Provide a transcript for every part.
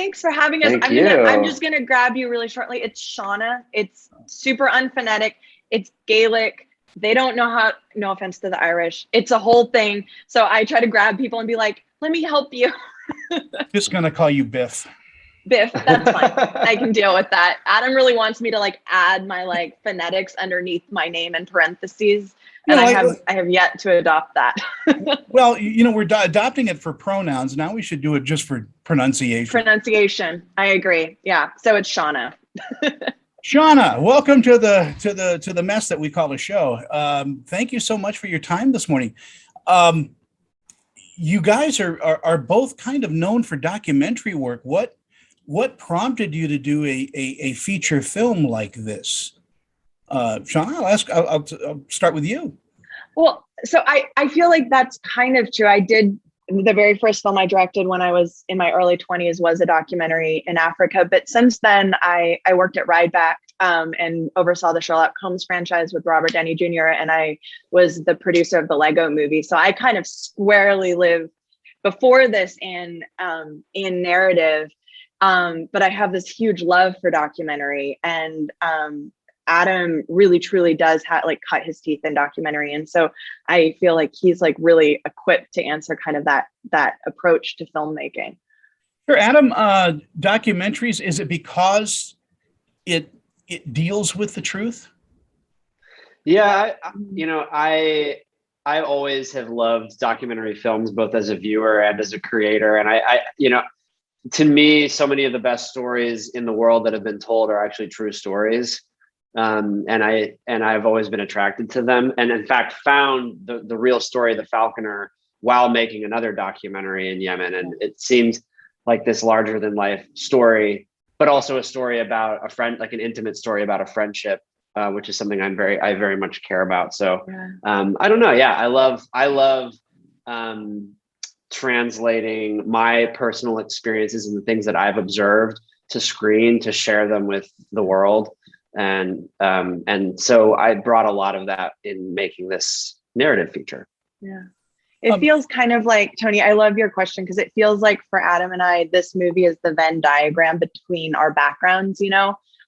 Thanks for having us. Thank you. I'm just gonna grab you really shortly. It's Shauna. It's super unphonetic. It's Gaelic. They don't know how, no offense to the Irish. It's a whole thing. So I try to grab people and be like, let me help you. Just gonna call you Biff. Biff, that's fine. I can deal with that. Adam really wants me to like add my like phonetics underneath my name in parentheses. And I have yet to adopt that. Well, you know, we're adopting it for pronouns. Now we should do it just for pronunciation. Pronunciation. I agree. Yeah. So it's Shauna. Shauna, welcome to the mess that we call a show. Thank you so much for your time this morning. You guys are both kind of known for documentary work. What prompted you to do a feature film like this? Shauna, I'll start with you. Well, so I feel like that's kind of true. I did the very first film I directed when I was in my early 20s was a documentary in Africa. But since then, I worked at Rideback and oversaw the Sherlock Holmes franchise with Robert Downey Jr. And I was the producer of the Lego movie. So I kind of squarely live before this in narrative. But I have this huge love for documentary, and Adam really truly does cut his teeth in documentary. And so I feel like he's like really equipped to answer kind of that approach to filmmaking. Sure. Adam, documentaries, is it because it deals with the truth? Yeah, I always have loved documentary films, both as a viewer and as a creator. And I to me, so many of the best stories in the world that have been told are actually true stories. And I've always been attracted to them. And in fact, found the real story of the Falconer while making another documentary in Yemen. And it seemed like this larger than life story, but also a story about a friend, like an intimate story about a friendship, which is something I very much care about. So I don't know. Yeah, I love translating my personal experiences and the things that I've observed to screen, to share them with the world. And so I brought a lot of that in making this narrative feature. Yeah. It feels kind of like, Tony, I love your question, because it feels like for Adam and I, this movie is the Venn diagram between our backgrounds,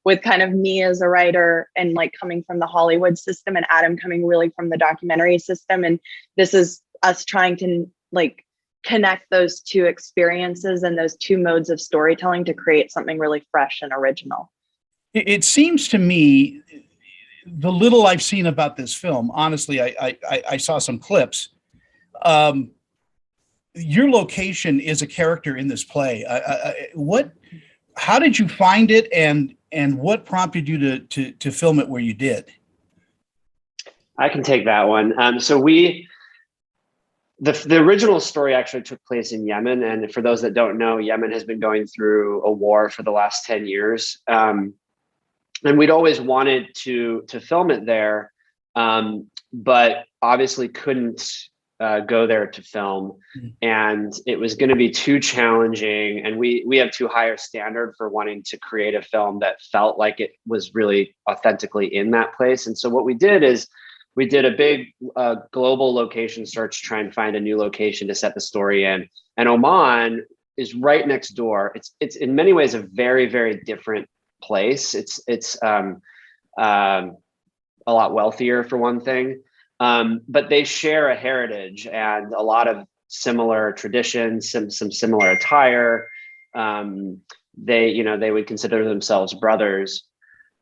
with kind of me as a writer and like coming from the Hollywood system, and Adam coming really from the documentary system. And this is us trying to like connect those two experiences and those two modes of storytelling to create something really fresh and original. It seems to me, the little I've seen about this film, honestly, I saw some clips. Your location is a character in this play. How did you find it, and what prompted you to film it where you did? I can take that one. So the original story actually took place in Yemen. And for those that don't know, Yemen has been going through a war for the last 10 years. And we'd always wanted to film it there, but obviously couldn't go there to film. And it was going to be too challenging. And we have too high a standard for wanting to create a film that felt like it was really authentically in that place. And so what we did is we did a big global location search to try and find a new location to set the story in. And Oman is right next door. It's in many ways a very, very different place. It's a lot wealthier, for one thing, but they share a heritage and a lot of similar traditions, some similar attire. They would consider themselves brothers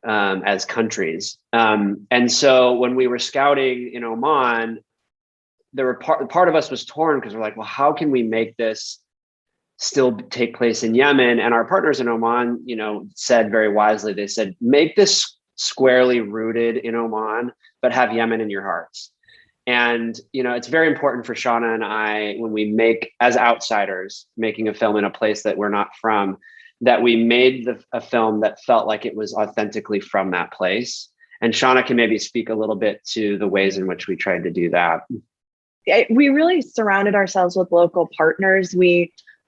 as countries. And so when we were scouting in Oman, there were part of us was torn, because we're like, well, how can we make this still take place in Yemen? And our partners in Oman, said very wisely, they said, make this squarely rooted in Oman, but have Yemen in your hearts. And, it's very important for Shauna and I, when we make, as outsiders, making a film in a place that we're not from, that we made a film that felt like it was authentically from that place. And Shauna can maybe speak a little bit to the ways in which we tried to do that. We really surrounded ourselves with local partners.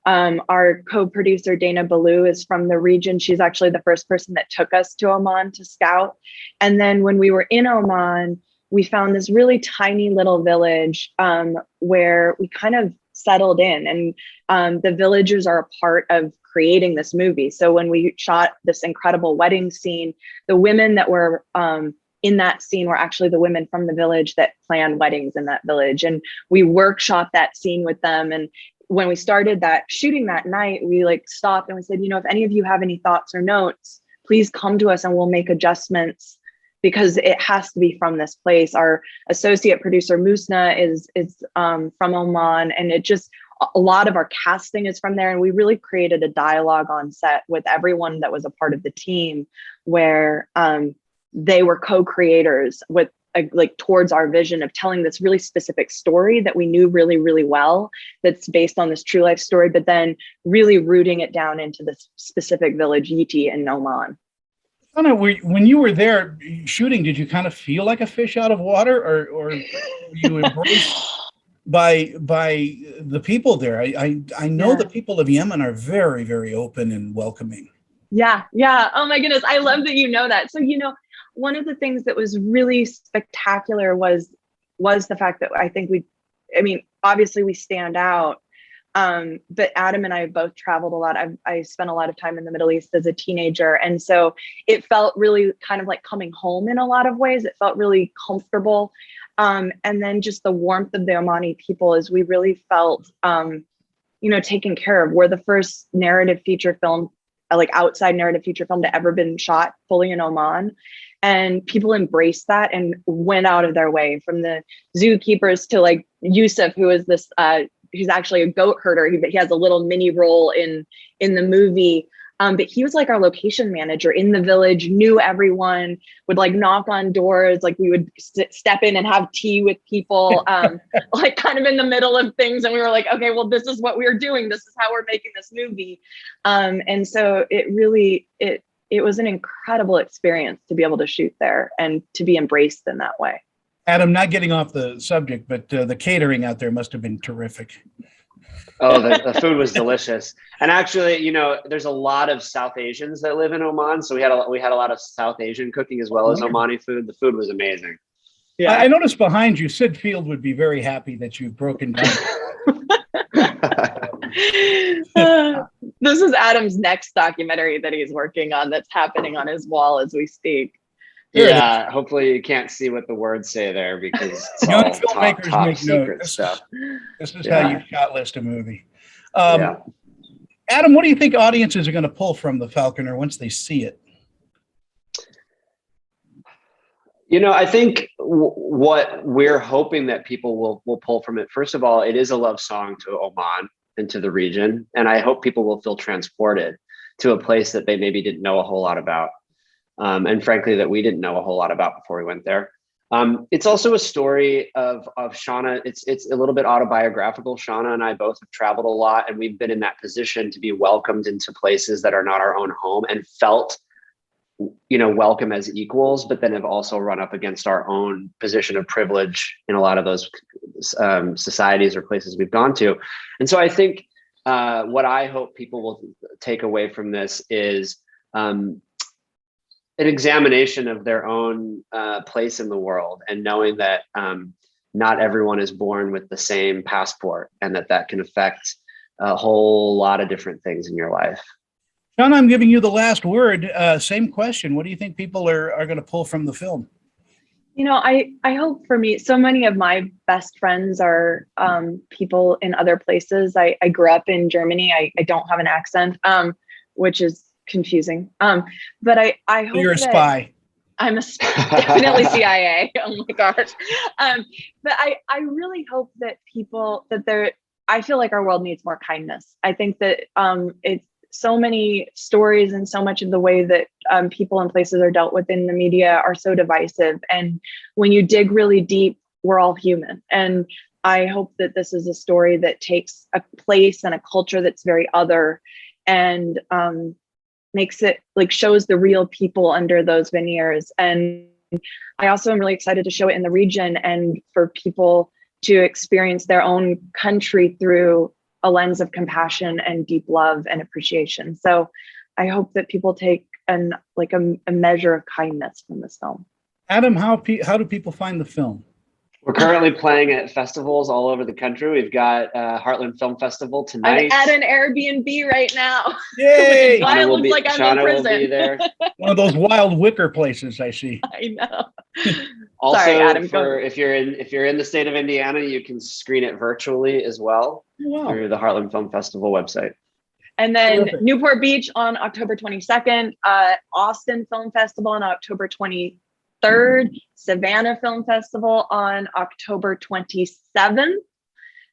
Our co-producer, Dana Ballou, is from the region. She's actually the first person that took us to Oman to scout. And then when we were in Oman, we found this really tiny little village where we kind of settled in. And the villagers are a part of creating this movie. So when we shot this incredible wedding scene, the women that were in that scene were actually the women from the village that planned weddings in that village. And we workshopped that scene with them. And when we started that shooting that night, we like stopped and we said, if any of you have any thoughts or notes, please come to us and we'll make adjustments, because it has to be from this place. Our associate producer Musna is from Oman, and it just, a lot of our casting is from there. And we really created a dialogue on set with everyone that was a part of the team, where they were co-creators with like towards our vision of telling this really specific story that we knew really, really well, that's based on this true life story, but then really rooting it down into this specific village, Yiti in Oman. When you were there shooting, did you kind of feel like a fish out of water, or were you embraced by the people there? I know the people of Yemen are very, very open and welcoming. Yeah. Oh my goodness. I love that you know that. So, one of the things that was really spectacular was the fact that I think obviously we stand out. But Adam and I have both traveled a lot. I spent a lot of time in the Middle East as a teenager. And so it felt really kind of like coming home in a lot of ways. It felt really comfortable. And then just the warmth of the Omani people, is we really felt, taken care of. We're the first narrative feature film, like outside narrative feature film, to ever been shot fully in Oman. And people embraced that and went out of their way, from the zookeepers to like Yusuf, who is this, he's actually a goat herder. He has a little mini role in the movie. But he was like our location manager in the village, knew everyone, would like knock on doors. Like we would step in and have tea with people, like kind of in the middle of things. And we were like, okay, well, this is what we're doing. This is how we're making this movie. And so it was an incredible experience to be able to shoot there and to be embraced in that way. Adam, not getting off the subject, but the catering out there must have been terrific. Oh, the food was delicious. And actually, there's a lot of South Asians that live in Oman. So we had a lot of South Asian cooking as well as Omani food. The food was amazing. Yeah. I noticed behind you, Sid Field would be very happy that you've broken down. This is Adam's next documentary that he's working on, that's happening on his wall as we speak. Yeah, hopefully you can't see what the words say there, because it's young all filmmakers top make secret note. stuff. This is how you shot list a movie. Adam, what do you think audiences are going to pull from the Falconer once they see it? I think what we're hoping that people will pull from it, first of all, it is a love song to Oman and to the region. And I hope people will feel transported to a place that they maybe didn't know a whole lot about. And frankly, that we didn't know a whole lot about before we went there. It's also a story of Shauna. It's a little bit autobiographical. Shauna and I both have traveled a lot, and we've been in that position to be welcomed into places that are not our own home, and felt, welcome as equals, but then have also run up against our own position of privilege in a lot of those societies or places we've gone to. And so I think what I hope people will take away from this is an examination of their own place in the world, and knowing that not everyone is born with the same passport, and that can affect a whole lot of different things in your life. Sean, I'm giving you the last word. Same question. What do you think people are going to pull from the film? I hope, for me, so many of my best friends are people in other places. I grew up in Germany. I don't have an accent, which is confusing. But I hope you're a spy. I'm definitely CIA. Oh my gosh. But I really hope that I feel like our world needs more kindness. I think that it's so many stories, and so much of the way that people and places are dealt with in the media are so divisive. And when you dig really deep, we're all human. And I hope that this is a story that takes a place and a culture that's very other, and makes it shows the real people under those veneers. And I also am really excited to show it in the region, and for people to experience their own country through a lens of compassion and deep love and appreciation. So I hope that people take a measure of kindness from this film. Adam, how do people find the film? We're currently playing at festivals all over the country. We've got Heartland Film Festival tonight. I'm at an Airbnb right now. Yay! Why it looks like I'm in Shauna will prison. be there. One of those wild wicker places I see. I know. Also, Sorry, Adam, if you're in the state of Indiana, you can screen it virtually as well through the Heartland Film Festival website. And then Terrific. Newport Beach on October 22nd, Austin Film Festival on October 23rd, Savannah Film Festival on October 27th.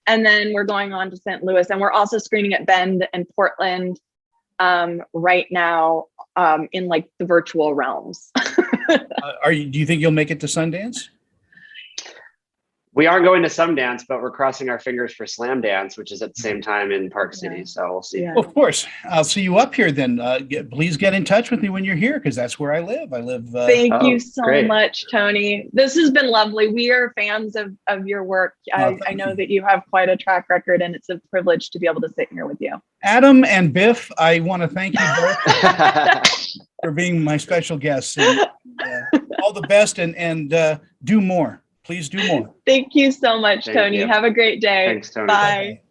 And then we're going on to St. Louis, and we're also screening at Bend and Portland right now in like the virtual realms. Do you think you'll make it to Sundance? We aren't going to Sundance, but we're crossing our fingers for Slam Dance, which is at the same time in Park City. So we'll see. Yeah. Of course. I'll see you up here then. Please get in touch with me when you're here, because that's where I live. Thank you so great. much, Tony. This has been lovely. We are fans of your work. I know that you have quite a track record, and it's a privilege to be able to sit here with you. Adam and Biff, I want to thank you both for being my special guests. And, all the best, and do more. Please do more. Thank you so much, Thank Tony. you. Have a great day. Thanks, Tony. Bye.